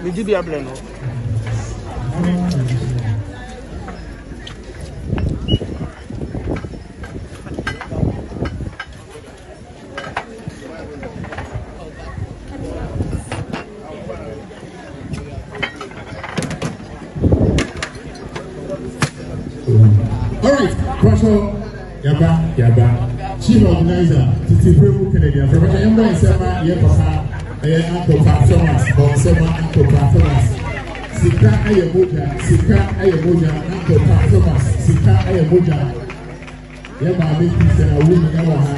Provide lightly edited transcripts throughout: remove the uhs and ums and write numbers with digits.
Midi bi ableno. Alright, Promotional Yaba, Chief Organizer, Titi Premu Canadian, from the Yamba and Sama, Yapa, Uncle Performance, or Sama Uncle Performance, Sika Ayamoja, Uncle Performance, Sika Ayamoja, Yama Making and a woman, Yawaha,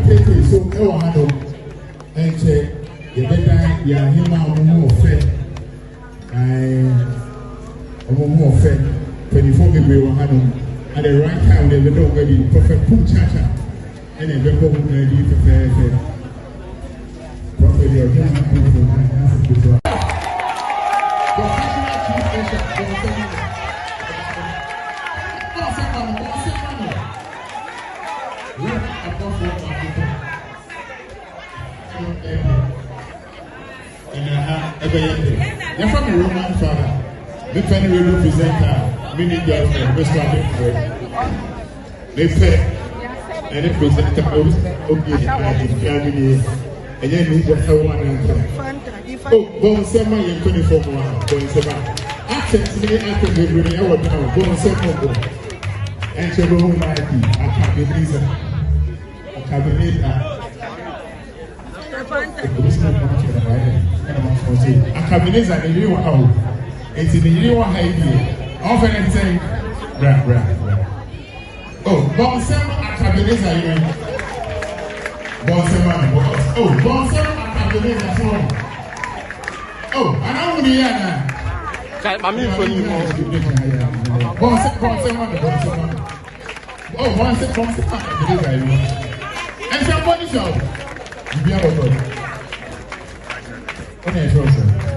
take so Ewahado, and check, Yabeta, Yahima, more fair, more fair, 24 degree Wahano. At the right time, they don't ready perfect pool chacha, and then they're going ready to fair. Prophet, you're going to be able to you're from the Roman father, the family representative. Nii Gyata, Mr. They fair and it presents the Obinim and then Nii Gyata one and oh, Bon Sema in 24 months, Bon Sema. Access me after the really hour now, Bon Sema. And she will hold my key. I can't be reason. I can't believe that. I can't believe that you are out. It's in the year one idea. Often and say, oh, Bonsem Academiza, Bonsem, oh, Bonsem Academiza. Oh, and I'm going to be for you. Bonsem, oh, Bonsem Academiza. And somebody shall be able to. What is your answer?